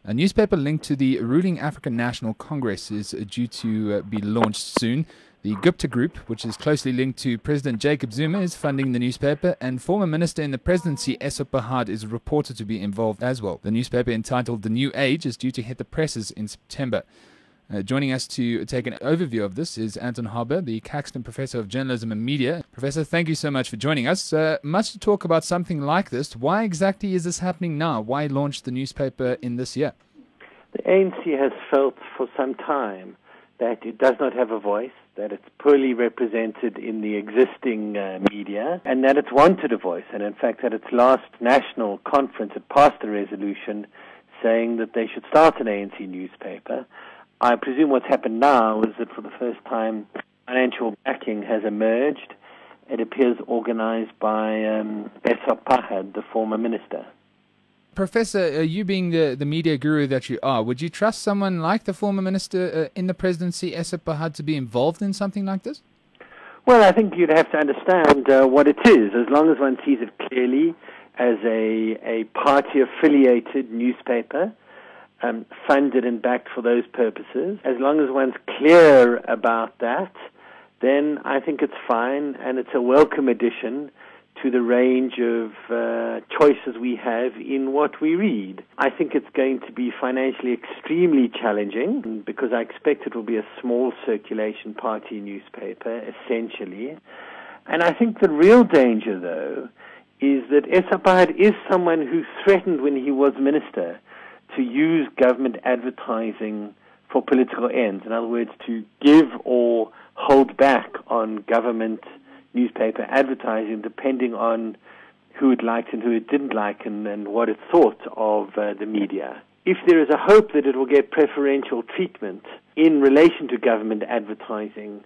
A newspaper linked to the ruling African National Congress is due to be launched soon. The Gupta Group, which is closely linked to President Jacob Zuma, is funding the newspaper, and former minister in the presidency, Professor Harber, is reported to be involved as well. The newspaper, entitled The New Age, is due to hit the presses in September. Joining us to take an overview of this is Anton Harber, the Caxton Professor of Journalism and Media. Professor, thank you so much for joining us. Much to talk about something like this. Why exactly is this happening now? Why launch the newspaper in this year? The ANC has felt for some time that it does not have a voice, that it's poorly represented in the existing media, and that it's wanted a voice. And in fact, at its last national conference, it passed a resolution saying that they should start an ANC newspaper. I presume what's happened now is that for the first time, financial backing has emerged. It appears organized by Professor Anton, the former minister. Professor, you being the media guru that you are, would you trust someone like the former minister in the presidency, Professor Anton, to be involved in something like this? Well, I think you'd have to understand what it is, as long as one sees it clearly as a party-affiliated newspaper, funded and backed for those purposes. As long as one's clear about that, then I think it's fine, and it's a welcome addition to the range of choices we have in what we read. I think it's going to be financially extremely challenging because I expect it will be a small circulation party newspaper, essentially. And I think the real danger, though, is that Professor is someone who threatened when he was minister to use government advertising for political ends. In other words, to give or hold back on government newspaper advertising depending on who it liked and who it didn't like and what it thought of the media. If there is a hope that it will get preferential treatment in relation to government advertising,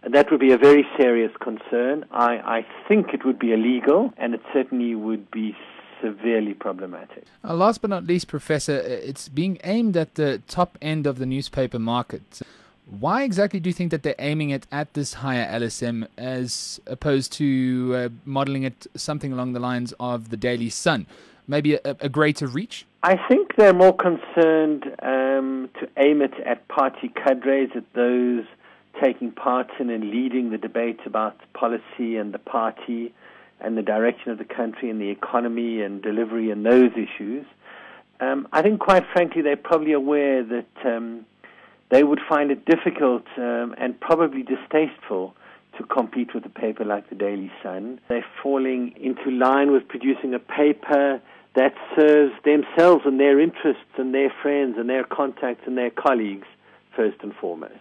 that would be a very serious concern. I think it would be illegal, and it certainly would be severely problematic. Last but not least, Professor, it's being aimed at the top end of the newspaper market. Why exactly do you think that they're aiming it at this higher LSM as opposed to modeling it something along the lines of the Daily Sun? Maybe a greater reach? I think they're more concerned to aim it at party cadres, at those taking part in and leading the debate about policy and the party and the direction of the country and the economy and delivery and those issues. I think, quite frankly, they're probably aware that they would find it difficult and probably distasteful to compete with a paper like the Daily Sun. They're falling into line with producing a paper that serves themselves and their interests and their friends and their contacts and their colleagues first and foremost.